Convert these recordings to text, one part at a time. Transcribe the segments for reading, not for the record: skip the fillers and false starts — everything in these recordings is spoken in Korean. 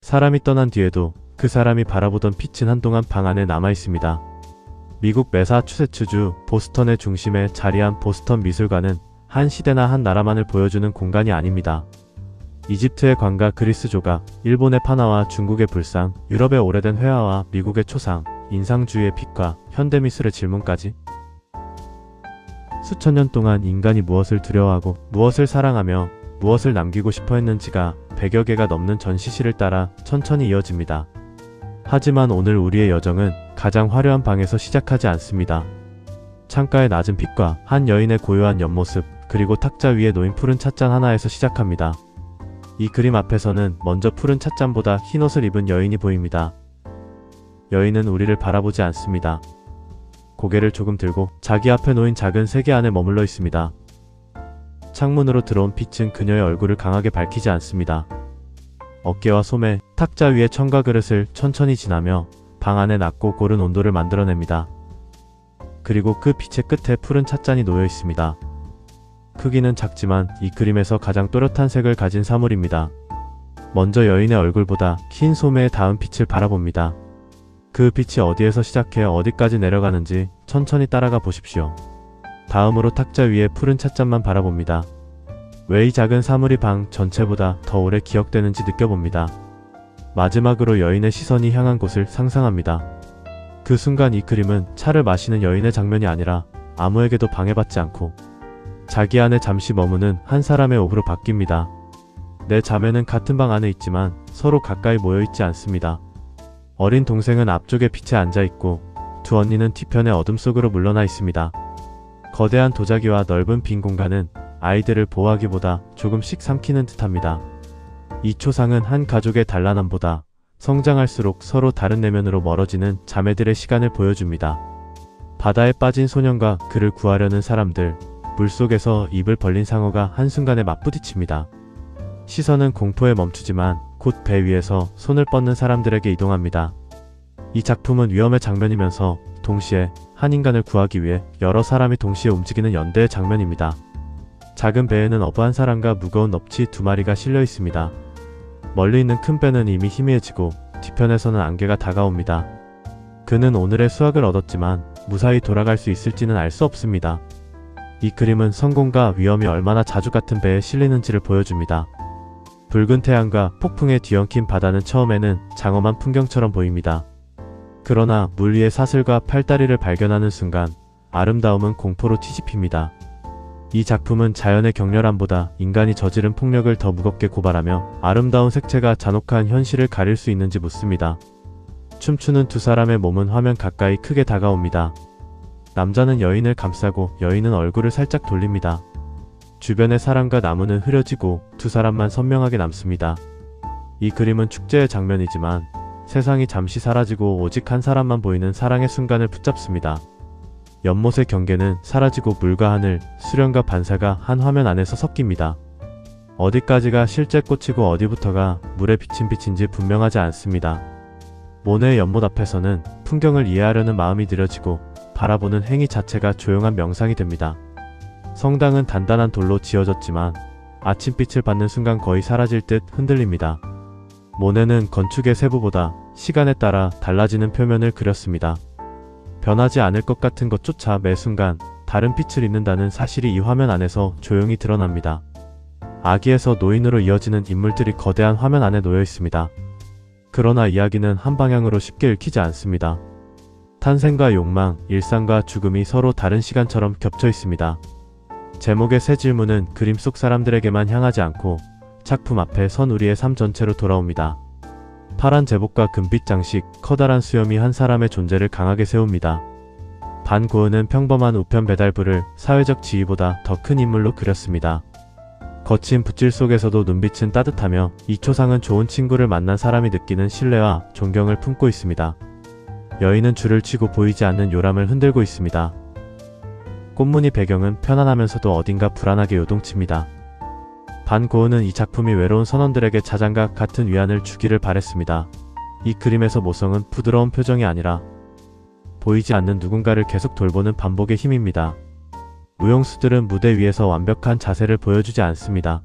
사람이 떠난 뒤에도 그 사람이 바라보던 빛은 한동안 방 안에 남아 있습니다. 미국 매사추세츠주 보스턴의 중심에 자리한 보스턴 미술관은 한 시대나 한 나라만을 보여주는 공간이 아닙니다. 이집트의 관과 그리스 조각, 일본의 파나와 중국의 불상, 유럽의 오래된 회화와 미국의 초상, 인상주의의 빛과 현대미술의 질문까지 수천 년 동안 인간이 무엇을 두려워하고 무엇을 사랑하며 무엇을 남기고 싶어 했는지가 100여 개가 넘는 전시실을 따라 천천히 이어집니다. 하지만 오늘 우리의 여정은 가장 화려한 방에서 시작하지 않습니다. 창가의 낮은 빛과 한 여인의 고요한 옆모습, 그리고 탁자 위에 놓인 푸른 찻잔 하나에서 시작합니다. 이 그림 앞에서는 먼저 푸른 찻잔보다 흰옷을 입은 여인이 보입니다. 여인은 우리를 바라보지 않습니다. 고개를 조금 들고 자기 앞에 놓인 작은 세계 안에 머물러 있습니다. 창문으로 들어온 빛은 그녀의 얼굴을 강하게 밝히지 않습니다. 어깨와 소매, 탁자 위의 천과 그릇을 천천히 지나며 방 안에 낮고 고른 온도를 만들어냅니다. 그리고 그 빛의 끝에 푸른 찻잔이 놓여 있습니다. 크기는 작지만 이 그림에서 가장 또렷한 색을 가진 사물입니다. 먼저 여인의 얼굴보다 흰 소매에 닿은 빛을 바라봅니다. 그 빛이 어디에서 시작해 어디까지 내려가는지 천천히 따라가 보십시오. 다음으로 탁자 위에 푸른 찻잔만 바라봅니다. 왜 이 작은 사물이 방 전체보다 더 오래 기억되는지 느껴봅니다. 마지막으로 여인의 시선이 향한 곳을 상상합니다. 그 순간 이 그림은 차를 마시는 여인의 장면이 아니라 아무에게도 방해받지 않고 자기 안에 잠시 머무는 한 사람의 오후로 바뀝니다. 내 자매는 같은 방 안에 있지만 서로 가까이 모여 있지 않습니다. 어린 동생은 앞쪽에 빛에 앉아있고 두 언니는 뒤편의 어둠 속으로 물러나 있습니다. 거대한 도자기와 넓은 빈 공간은 아이들을 보호하기보다 조금씩 삼키는 듯합니다. 이 초상은 한 가족의 단란함보다 성장할수록 서로 다른 내면으로 멀어지는 자매들의 시간을 보여줍니다. 바다에 빠진 소년과 그를 구하려는 사람들, 물속에서 입을 벌린 상어가 한순간에 맞부딪힙니다. 시선은 공포에 멈추지만 곧 배 위에서 손을 뻗는 사람들에게 이동합니다. 이 작품은 위험의 장면이면서 동시에 한 인간을 구하기 위해 여러 사람이 동시에 움직이는 연대의 장면입니다. 작은 배에는 어부한 사람과 무거운 넙치 두 마리가 실려 있습니다. 멀리 있는 큰 배는 이미 희미해지고 뒤편에서는 안개가 다가옵니다. 그는 오늘의 수확을 얻었지만 무사히 돌아갈 수 있을지는 알 수 없습니다. 이 그림은 성공과 위험이 얼마나 자주 같은 배에 실리는지를 보여줍니다. 붉은 태양과 폭풍에 뒤엉킨 바다는 처음에는 장엄한 풍경처럼 보입니다. 그러나 물 위의 사슬과 팔다리를 발견하는 순간 아름다움은 공포로 뒤집힙니다. 이 작품은 자연의 격렬함보다 인간이 저지른 폭력을 더 무겁게 고발하며 아름다운 색채가 잔혹한 현실을 가릴 수 있는지 묻습니다. 춤추는 두 사람의 몸은 화면 가까이 크게 다가옵니다. 남자는 여인을 감싸고 여인은 얼굴을 살짝 돌립니다. 주변의 사람과 나무는 흐려지고 두 사람만 선명하게 남습니다. 이 그림은 축제의 장면이지만 세상이 잠시 사라지고 오직 한 사람만 보이는 사랑의 순간을 붙잡습니다. 연못의 경계는 사라지고 물과 하늘, 수련과 반사가 한 화면 안에서 섞입니다. 어디까지가 실제 꽃이고 어디부터가 물에 비친 빛인지 분명하지 않습니다. 모네의 연못 앞에서는 풍경을 이해하려는 마음이 느려지고 바라보는 행위 자체가 조용한 명상이 됩니다. 성당은 단단한 돌로 지어졌지만 아침빛을 받는 순간 거의 사라질 듯 흔들립니다. 모네는 건축의 세부보다 시간에 따라 달라지는 표면을 그렸습니다. 변하지 않을 것 같은 것조차 매 순간 다른 빛을 입는다는 사실이 이 화면 안에서 조용히 드러납니다. 아기에서 노인으로 이어지는 인물들이 거대한 화면 안에 놓여 있습니다. 그러나 이야기는 한 방향으로 쉽게 읽히지 않습니다. 탄생과 욕망, 일상과 죽음이 서로 다른 시간처럼 겹쳐 있습니다. 제목의 새 질문은 그림 속 사람들에게만 향하지 않고 작품 앞에 선 우리의 삶 전체로 돌아옵니다. 파란 제복과 금빛 장식, 커다란 수염이 한 사람의 존재를 강하게 세웁니다. 반 고은은 평범한 우편 배달부를 사회적 지위보다 더 큰 인물로 그렸습니다. 거친 붓질 속에서도 눈빛은 따뜻하며 이 초상은 좋은 친구를 만난 사람이 느끼는 신뢰와 존경을 품고 있습니다. 여인은 줄을 치고 보이지 않는 요람을 흔들고 있습니다. 꽃무늬 배경은 편안하면서도 어딘가 불안하게 요동칩니다. 반 고은은 이 작품이 외로운 선원들에게 자장가 같은 위안을 주기를 바랬습니다. 이 그림에서 모성은 부드러운 표정이 아니라 보이지 않는 누군가를 계속 돌보는 반복의 힘입니다. 무용수들은 무대 위에서 완벽한 자세를 보여주지 않습니다.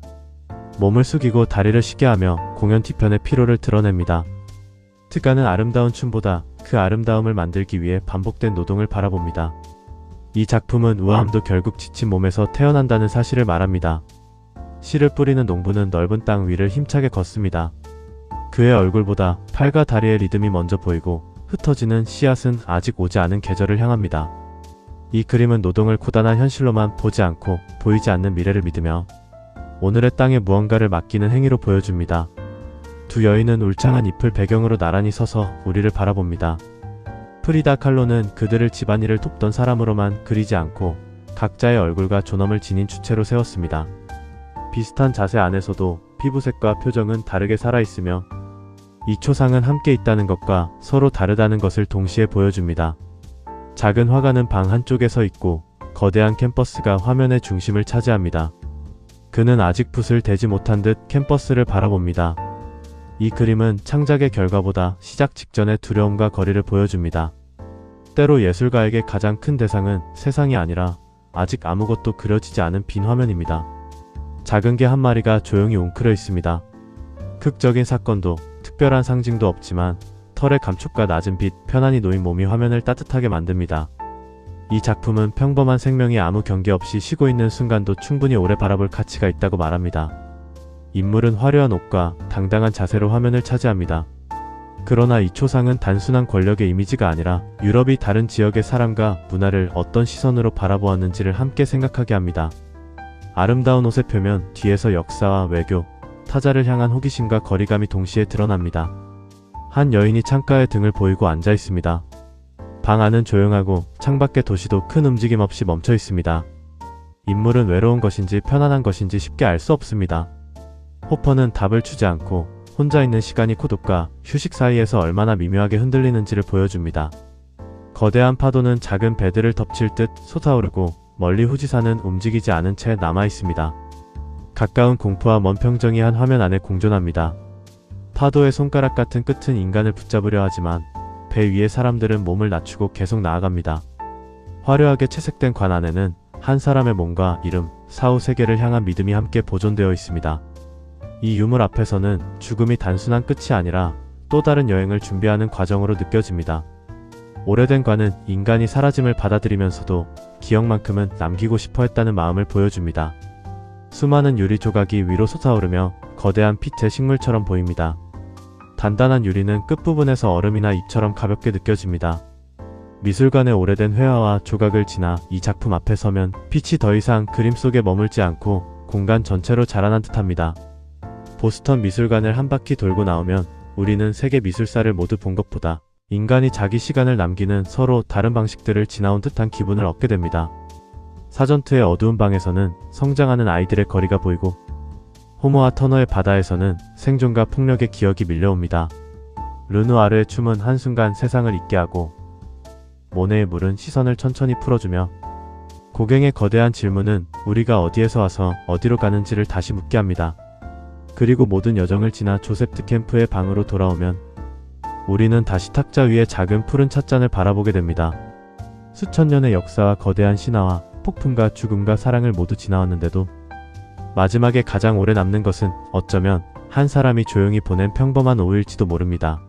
몸을 숙이고 다리를 쉬게 하며 공연 뒤편의 피로를 드러냅니다. 트가는 아름다운 춤보다 그 아름다움을 만들기 위해 반복된 노동을 바라봅니다. 이 작품은 우아함도 결국 지친 몸에서 태어난다는 사실을 말합니다. 씨를 뿌리는 농부는 넓은 땅 위를 힘차게 걷습니다. 그의 얼굴보다 팔과 다리의 리듬이 먼저 보이고 흩어지는 씨앗은 아직 오지 않은 계절을 향합니다. 이 그림은 노동을 고단한 현실로만 보지 않고 보이지 않는 미래를 믿으며 오늘의 땅에 무언가를 맡기는 행위로 보여줍니다. 두 여인은 울창한 잎을 배경으로 나란히 서서 우리를 바라봅니다. 프리다 칼로는 그들을 집안일을 돕던 사람으로만 그리지 않고 각자의 얼굴과 존엄을 지닌 주체로 세웠습니다. 비슷한 자세 안에서도 피부색과 표정은 다르게 살아있으며 이 초상은 함께 있다는 것과 서로 다르다는 것을 동시에 보여줍니다. 작은 화가는 방 한쪽에 서 있고 거대한 캔버스가 화면의 중심을 차지합니다. 그는 아직 붓을 대지 못한 듯 캔버스를 바라봅니다. 이 그림은 창작의 결과보다 시작 직전의 두려움과 거리를 보여줍니다. 때로 예술가에게 가장 큰 대상은 세상이 아니라 아직 아무것도 그려지지 않은 빈 화면입니다. 작은 개 한 마리가 조용히 웅크려 있습니다. 극적인 사건도 특별한 상징도 없지만 털의 감촉과 낮은 빛, 편안히 놓인 몸이 화면을 따뜻하게 만듭니다. 이 작품은 평범한 생명이 아무 경계 없이 쉬고 있는 순간도 충분히 오래 바라볼 가치가 있다고 말합니다. 인물은 화려한 옷과 당당한 자세로 화면을 차지합니다. 그러나 이 초상은 단순한 권력의 이미지가 아니라 유럽이 다른 지역의 사람과 문화를 어떤 시선으로 바라보았는지를 함께 생각하게 합니다. 아름다운 옷의 표면 뒤에서 역사와 외교, 타자를 향한 호기심과 거리감이 동시에 드러납니다. 한 여인이 창가에 등을 보이고 앉아 있습니다. 방 안은 조용하고 창밖의 도시도 큰 움직임 없이 멈춰 있습니다. 인물은 외로운 것인지 편안한 것인지 쉽게 알 수 없습니다. 호퍼는 답을 주지 않고 혼자 있는 시간이孤独과 휴식 사이에서 얼마나 미묘하게 흔들리는지를 보여줍니다. 거대한 파도는 작은 배들을 덮칠 듯 솟아오르고 멀리 후지산은 움직이지 않은 채 남아있습니다. 가까운 공포와 먼 평정이 한 화면 안에 공존합니다. 파도의 손가락 같은 끝은 인간을 붙잡으려 하지만 배 위의 사람들은 몸을 낮추고 계속 나아갑니다. 화려하게 채색된 관 안에는 한 사람의 몸과 이름, 사후 세계를 향한 믿음이 함께 보존되어 있습니다. 이 유물 앞에서는 죽음이 단순한 끝이 아니라 또 다른 여행을 준비하는 과정으로 느껴집니다. 오래된 관은 인간이 사라짐을 받아들이면서도 기억만큼은 남기고 싶어 했다는 마음을 보여줍니다. 수많은 유리 조각이 위로 솟아오르며 거대한 빛의 식물처럼 보입니다. 단단한 유리는 끝부분에서 얼음이나 잎처럼 가볍게 느껴집니다. 미술관의 오래된 회화와 조각을 지나 이 작품 앞에 서면 빛이 더 이상 그림 속에 머물지 않고 공간 전체로 자라난 듯합니다. 보스턴 미술관을 한 바퀴 돌고 나오면 우리는 세계 미술사를 모두 본 것보다 인간이 자기 시간을 남기는 서로 다른 방식들을 지나온 듯한 기분을 얻게 됩니다. 사전투의 어두운 방에서는 성장하는 아이들의 거리가 보이고 호모와 터너의 바다에서는 생존과 폭력의 기억이 밀려옵니다. 르누아르의 춤은 한순간 세상을 잊게 하고 모네의 물은 시선을 천천히 풀어주며 고갱의 거대한 질문은 우리가 어디에서 와서 어디로 가는지를 다시 묻게 합니다. 그리고 모든 여정을 지나 조셉 드캠프의 방으로 돌아오면 우리는 다시 탁자 위에 작은 푸른 찻잔을 바라보게 됩니다. 수천 년의 역사와 거대한 신화와 폭풍과 죽음과 사랑을 모두 지나왔는데도 마지막에 가장 오래 남는 것은 어쩌면 한 사람이 조용히 보낸 평범한 오후일지도 모릅니다.